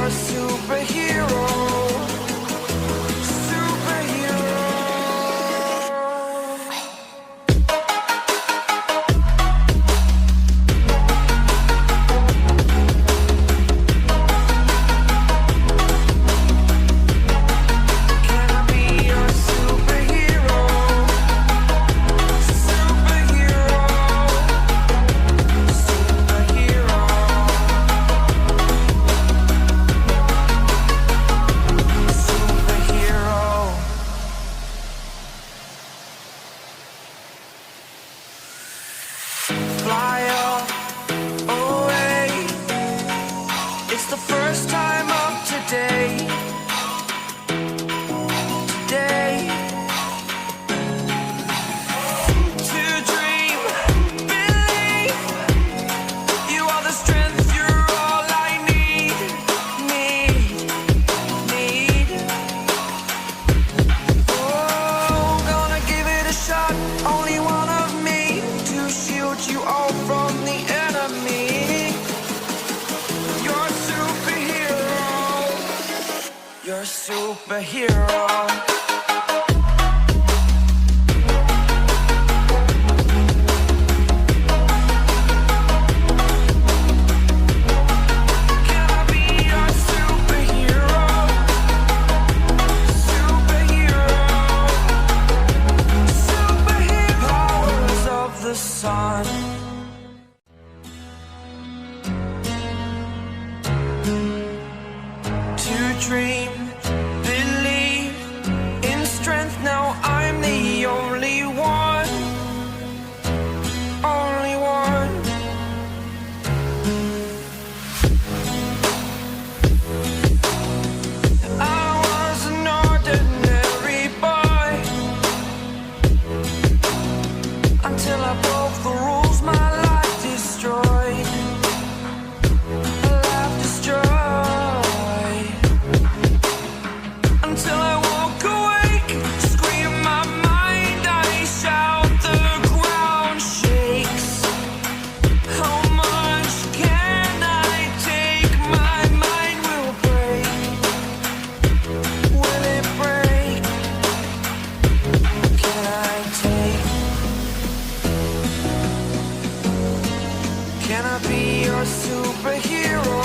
your superhero. Fly away. It's the first time of today. Today. To dream, believe. You are the strength, you're all I need. Oh, gonna give it a shot. Only one of me to shield you all from the enemy. You're a superhero. You're a superhero. Can I be your superhero? Superhero. Powers of the sun. To dream, believe in strength. Now I'm the only one. Only one. I was an ordinary boy until I broke the rules. My life destroyed. Life destroyed. Until I walk awake, scream my mind, I shout, the ground shakes. How much can I take? My mind will break. Will it break? Can I take? Can I be your superhero?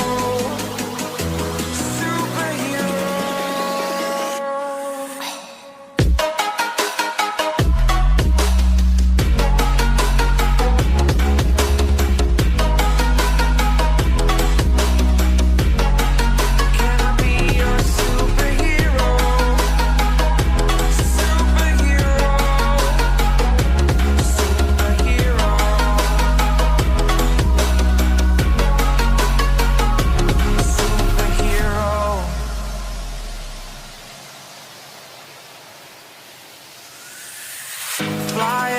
Fly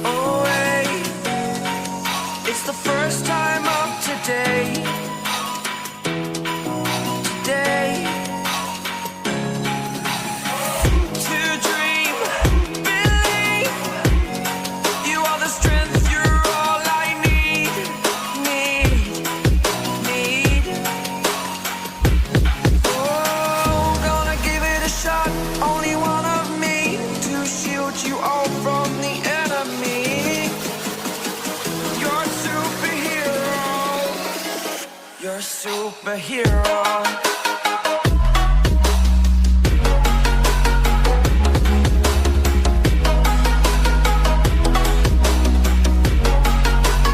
away. It's the first time of today. Today. To dream, believe. You are the strength, you're all I need. Oh, gonna give it a shot. Only one of me to shield you all from the enemy. You're a superhero. You're a superhero.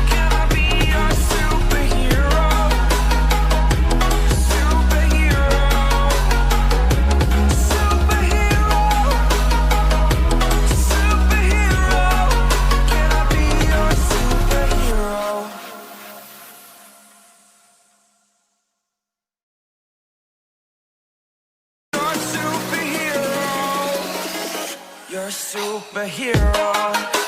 Can I be your superhero? Superhero. Superhero. Superhero. Can I be your superhero? You're a superhero. You're a superhero.